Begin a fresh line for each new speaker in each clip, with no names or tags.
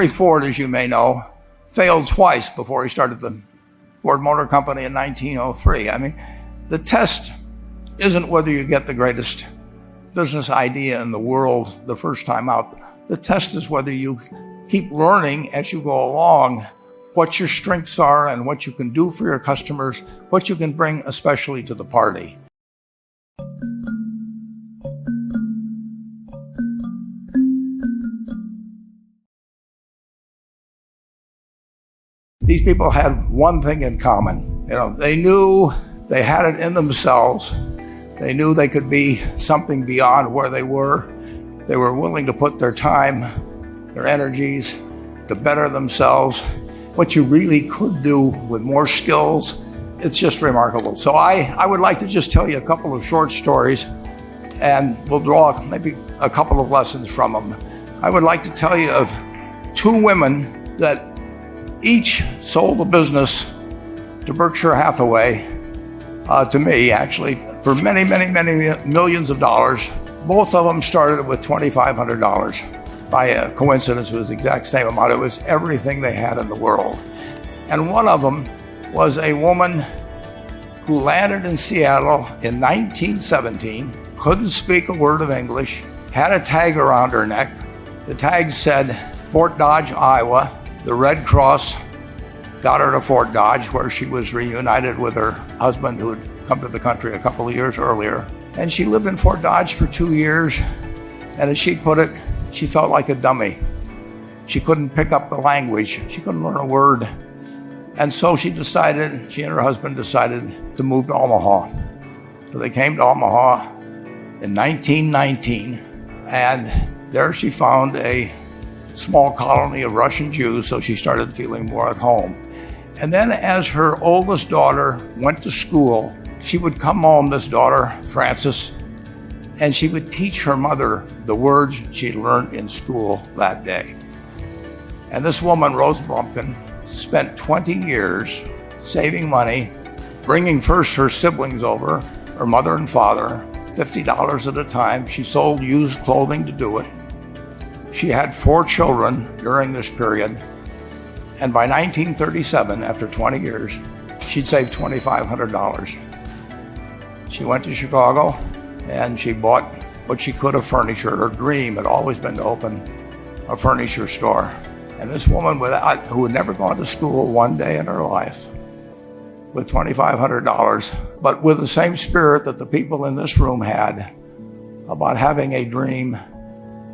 Henry Ford, as you may know, failed twice before he started the Ford Motor Company in 1903. I mean, the test isn't whether you get the greatest business idea in the world the first time out. The test is whether you keep learning as you go along what your strengths are and what you can do for your customers, what you can bring especially to the party. These people had one thing in common. They knew they had it in themselves. They knew they could be something beyond where they were. They were willing to put their time, their energies to better themselves. What you really could do with more skills, it's just remarkable. So I would like to just tell you a couple of short stories, and we'll draw maybe a couple of lessons from them. I would like to tell you of two women that each sold a business to Berkshire Hathaway, to me actually, for many, many, many millions of dollars. Both of them started with $2,500. By a coincidence, it was the exact same amount. It was everything they had in the world. And one of them was a woman who landed in Seattle in 1917, couldn't speak a word of English, had a tag around her neck. The tag said Fort Dodge, Iowa. The Red Cross got her to Fort Dodge, where she was reunited with her husband who had come to the country a couple of years earlier. And she lived in Fort Dodge for 2 years. And as she put it, she felt like a dummy. She couldn't pick up the language. She couldn't learn a word. And so she and her husband decided to move to Omaha. So they came to Omaha in 1919. And there she found a small colony of Russian Jews, so she started feeling more at home. And then as her oldest daughter went to school, she would come home, this daughter, Frances, and she would teach her mother the words she'd learned in school that day. And this woman, Rose Blumpkin, spent 20 years saving money, bringing first her siblings over, her mother and father, $50 at a time. She sold used clothing to do it. She had 4 children during this period. And by 1937, after 20 years, she'd saved $2,500. She went to Chicago and she bought what she could of furniture. Her dream had always been to open a furniture store. And this woman who had never gone to school one day in her life, with $2,500, but with the same spirit that the people in this room had about having a dream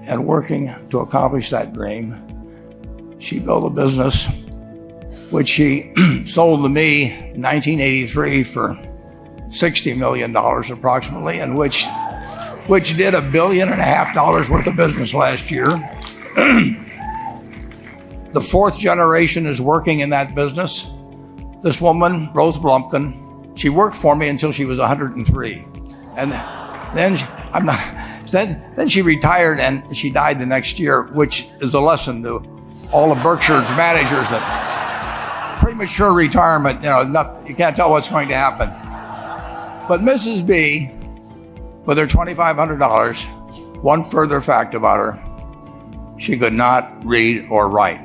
and working to accomplish that dream, she built a business which she sold to me in 1983 for $60 million approximately, and which did $1.5 billion worth of business last year. The 4th generation is working in that business. This woman, Rose Blumpkin, she worked for me until she was 103. And then she retired and she died the next year, which is a lesson to all of Berkshire's managers that premature retirement, you can't tell what's going to happen. But Mrs. B, with her $2,500, one further fact about her, she could not read or write.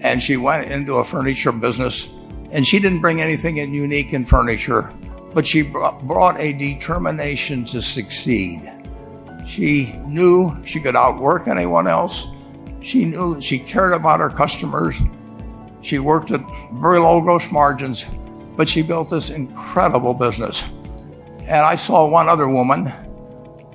And she went into a furniture business, and she didn't bring anything unique in furniture, but she brought a determination to succeed. She knew she could outwork anyone else. She knew she cared about her customers. She worked at very low gross margins, but she built this incredible business. And I saw one other woman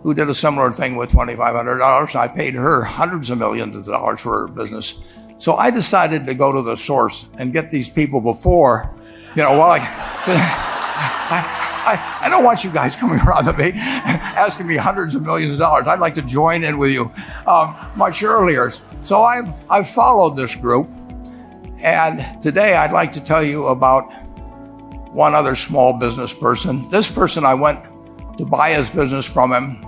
who did a similar thing with $2,500. I paid her hundreds of millions of dollars for her business. So I decided to go to the source and get these people before, I don't want you guys coming around to me asking me hundreds of millions of dollars. I'd like to join in with you much earlier. So I've followed this group. And today I'd like to tell you about one other small business person. This person, I went to buy his business from him,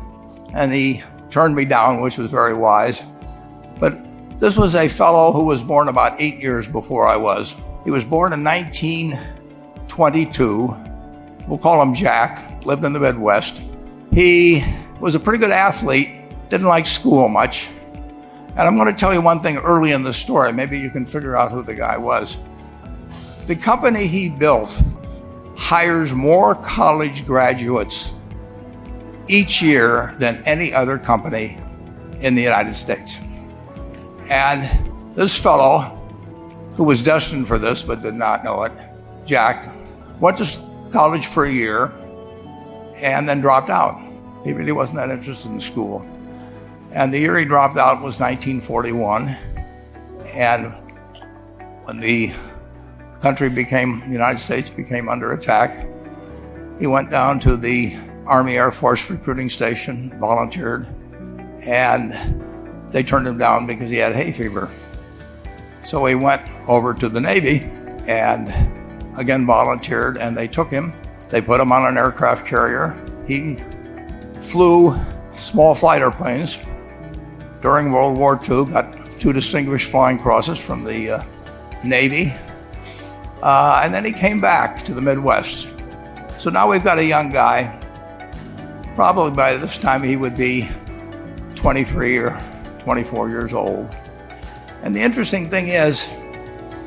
and he turned me down, which was very wise. But this was a fellow who was born about 8 years before I was. He was born in 1922. We'll call him Jack, lived in the Midwest. He was a pretty good athlete, didn't like school much, And I'm going to tell you one thing early in the story. Maybe you can figure out who the guy was. The company he built hires more college graduates each year than any other company in the United States. And this fellow, who was destined for this but did not know it, Jack, went to college for a year and then dropped out. He really wasn't that interested in school. And the year he dropped out was 1941. And when the United States became under attack, he went down to the Army Air Force recruiting station, volunteered, and they turned him down because he had hay fever. So he went over to the Navy and again volunteered, and they took him. They put him on an aircraft carrier. He flew small flight airplanes during World War II, got 2 distinguished flying crosses from the Navy, and then he came back to the Midwest. So now we've got a young guy. Probably by this time he would be 23 or 24 years old. And the interesting thing is,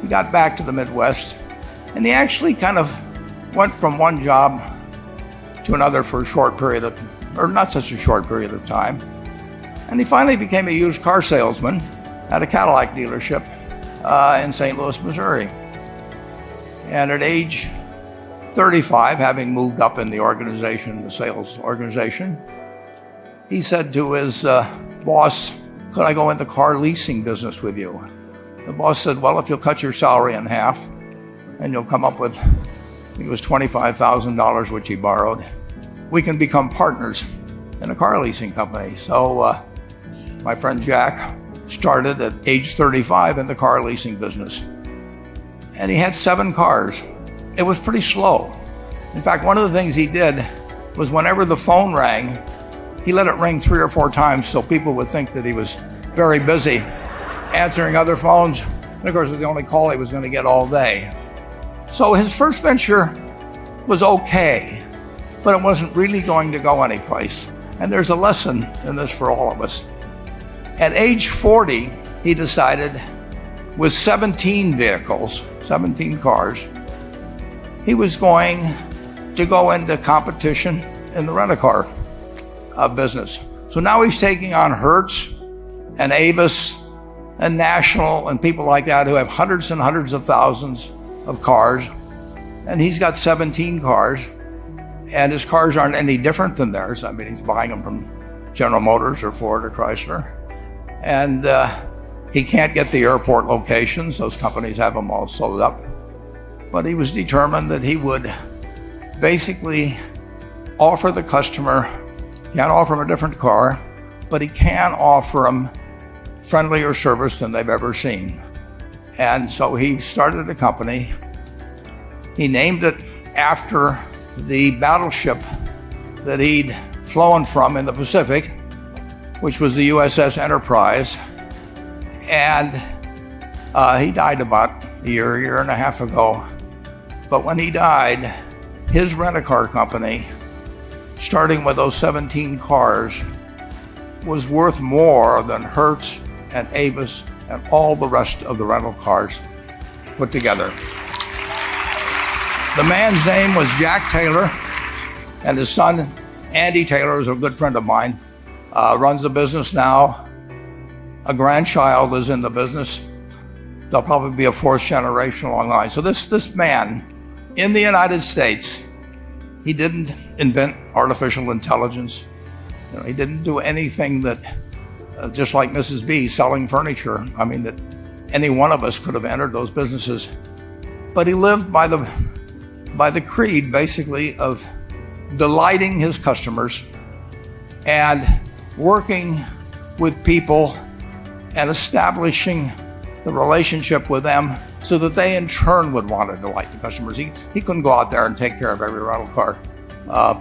he got back to the Midwest, and he actually kind of went from one job to another for a short period of, or not such a short period of time. And he finally became a used car salesman at a Cadillac dealership in St. Louis, Missouri. And at age 35, having moved up in the organization, the sales organization, he said to his boss, "Could I go into car leasing business with you?" The boss said, "Well, if you'll cut your salary in half and you'll come up with," I think it was $25,000, which he borrowed, "we can become partners in a car leasing company." So my friend Jack started at age 35 in the car leasing business. And he had 7 cars. It was pretty slow. In fact, one of the things he did was whenever the phone rang, he let it ring 3 or 4 times so people would think that he was very busy answering other phones. And of course, it was the only call he was going to get all day. So his first venture was okay, but it wasn't really going to go anyplace. And there's a lesson in this for all of us. At age 40, he decided, with 17 vehicles, 17 cars, he was going to go into competition in the rent-a-car business. So now he's taking on Hertz and Avis and National and people like that who have hundreds and hundreds of thousands of cars. And he's got 17 cars, and his cars aren't any different than theirs. I mean, he's buying them from General Motors or Ford or Chrysler. And he can't get the airport locations. Those companies have them all sold up. But he was determined that he would basically offer the customer, can't offer him a different car, but he can offer them friendlier service than they've ever seen. And so he started a company. He named it after the battleship that he'd flown from in the Pacific, which was the USS Enterprise. And he died about a year and a half ago. But when he died, his rent-a-car company, starting with those 17 cars, was worth more than Hertz and Avis and all the rest of the rental cars put together. The man's name was Jack Taylor, and his son, Andy Taylor, is a good friend of mine, runs the business now. A grandchild is in the business. There'll probably be a 4th generation along the line. So this man, in the United States, he didn't invent artificial intelligence. He didn't do anything that, just like Mrs. B selling furniture, I mean, that any one of us could have entered those businesses. But he lived by the creed, basically, of delighting his customers and working with people and establishing the relationship with them so that they in turn would want to delight the customers. He couldn't go out there and take care of every rental car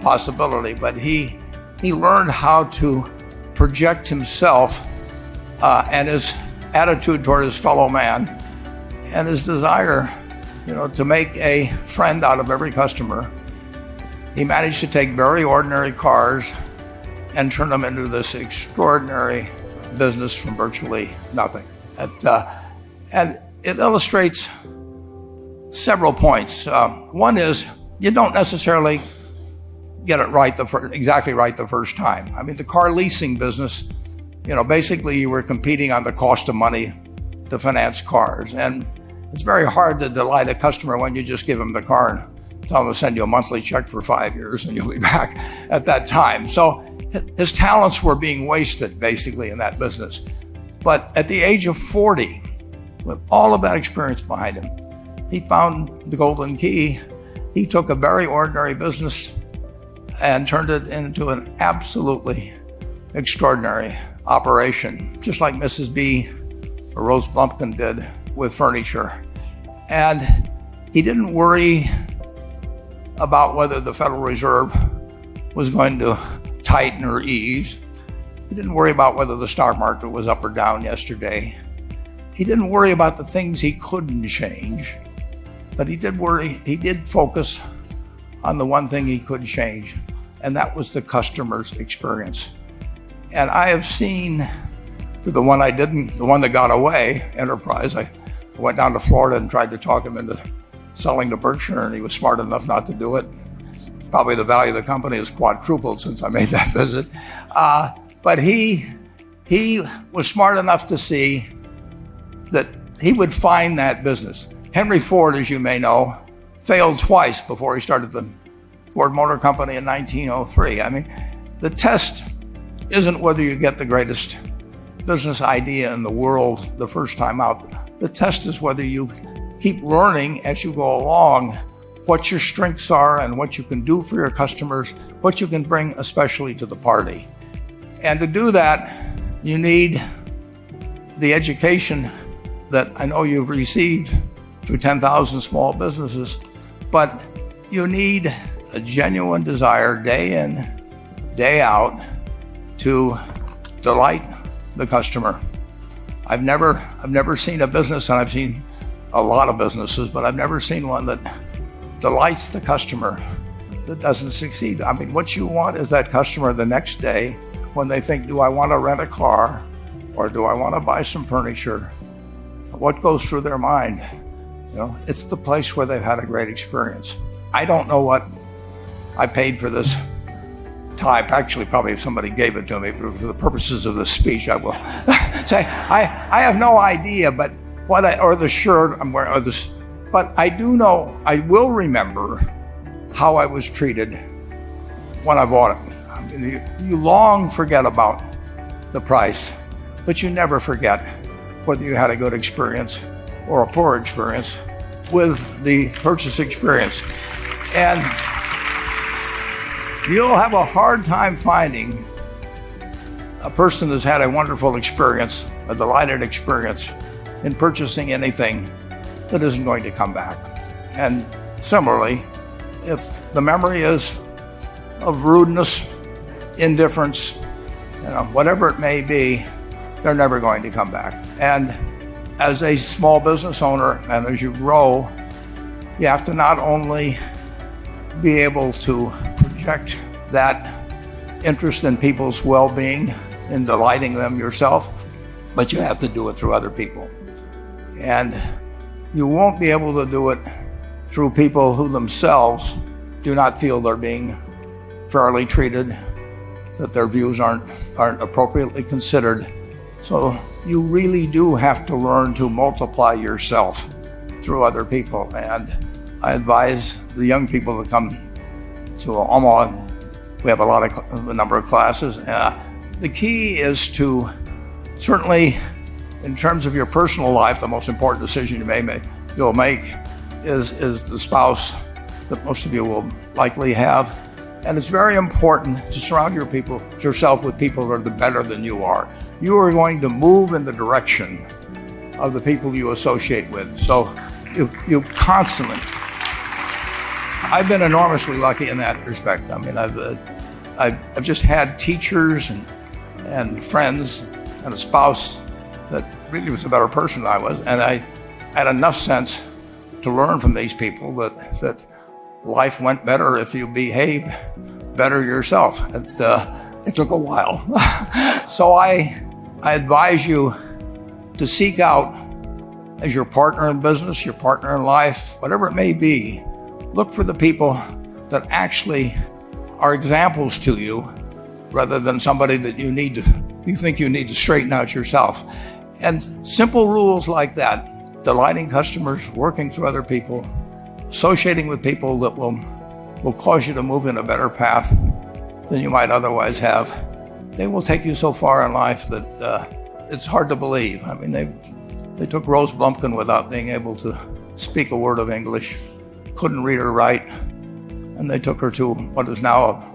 possibility, but he learned how to project himself and his attitude toward his fellow man and his desire, to make a friend out of every customer. He managed to take very ordinary cars and turn them into this extraordinary business from virtually nothing. And it illustrates several points. One is you don't necessarily get it right exactly right the first time. I mean, the car leasing business, basically you were competing on the cost of money to finance cars. And it's very hard to delight a customer when you just give them the car and tell them to send you a monthly check for 5 years and you'll be back at that time. So his talents were being wasted basically in that business. But at the age of 40, with all of that experience behind him, he found the golden key. He took a very ordinary business and turned it into an absolutely extraordinary operation, just like Mrs. B or Rose Blumpkin did with furniture. And he didn't worry about whether the Federal Reserve was going to tighten or ease. He didn't worry about whether the stock market was up or down yesterday. He didn't worry about the things he couldn't change, but he did focus on the one thing he could change, and that was the customer's experience. And I have seen the one that got away, Enterprise. I went down to Florida and tried to talk him into selling to Berkshire, and he was smart enough not to do it. Probably the value of the company has quadrupled since I made that visit. But he was smart enough to see that he would find that business. Henry Ford, as you may know, failed twice before he started the Ford Motor Company in 1903. I mean, the test isn't whether you get the greatest business idea in the world the first time out. The test is whether you keep learning as you go along what your strengths are and what you can do for your customers, what you can bring especially to the party. And to do that, you need the education that I know you've received through 10,000 small businesses, but you need a genuine desire day in, day out to delight the customer. I've never seen a business, and I've seen a lot of businesses, but I've never seen one that delights the customer that doesn't succeed. I mean, what you want is that customer the next day when they think, do I want to rent a car or do I want to buy some furniture? What goes through their mind? It's the place where they've had a great experience. I don't know what I paid for this tie. Actually, probably if somebody gave it to me, but for the purposes of this speech, I will say I have no idea. But or the shirt I'm wearing, but I do know, I will remember how I was treated when I bought it. I mean, you long forget about the price, but you never forget whether you had a good experience or a poor experience with the purchase experience. And you'll have a hard time finding a person that's had a wonderful experience, a delighted experience in purchasing anything that isn't going to come back. And similarly, if the memory is of rudeness, indifference, whatever it may be, they're never going to come back. And as a small business owner, and as you grow, you have to not only be able to project that interest in people's well-being, in delighting them yourself, but you have to do it through other people. And you won't be able to do it through people who themselves do not feel they're being fairly treated, that their views aren't appropriately considered. So you really do have to learn to multiply yourself through other people. And I advise the young people that come to Omaha. We have a number of classes. The key is to, certainly in terms of your personal life, the most important decision you'll make is the spouse that most of you will likely have. And it's very important to surround yourself with people that are better than you are. You are going to move in the direction of the people you associate with. So you constantly, I've been enormously lucky in that respect. I mean, I've just had teachers and friends and a spouse that really was a better person than I was. And I had enough sense to learn from these people that life went better if you behaved better yourself. It took a while. So I I advise you to seek out, as your partner in business, your partner in life, whatever it may be, look for the people that actually are examples to you rather than somebody that you think you need to straighten out yourself. And simple rules like that, delighting customers, working through other people, associating with people that will cause you to move in a better path than you might otherwise have. They will take you so far in life that it's hard to believe. I mean, they took Rose Blumpkin without being able to speak a word of English, couldn't read or write, and they took her to what is now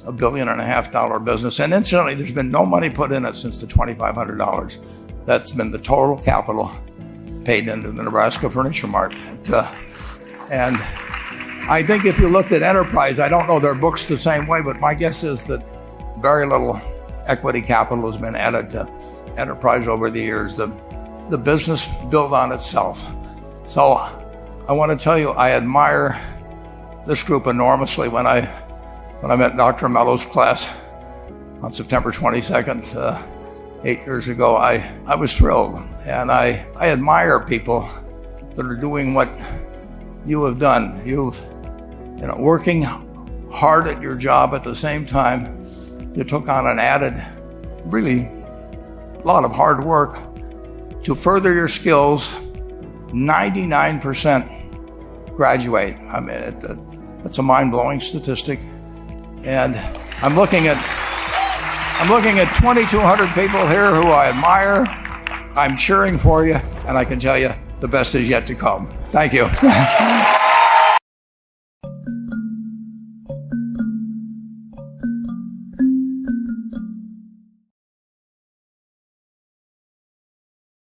a $1.5 billion business. And incidentally, there's been no money put in it since the $2,500. That's been the total capital paid into the Nebraska Furniture Mart. And I think if you looked at Enterprise, I don't know their books the same way, but my guess is that very little equity capital has been added to Enterprise over the years. The business built on itself. So I want to tell you, I admire this group enormously. When I met Dr. Mello's class on September 22nd, 8 years ago, I was thrilled. And I admire people that are doing what you have done. Working hard at your job at the same time, you took on an added, really, lot of hard work to further your skills. 99% graduate. I mean, it's a mind-blowing statistic. And I'm looking at 2,200 people here who I admire. I'm cheering for you, and I can tell you the best is yet to come. Thank you.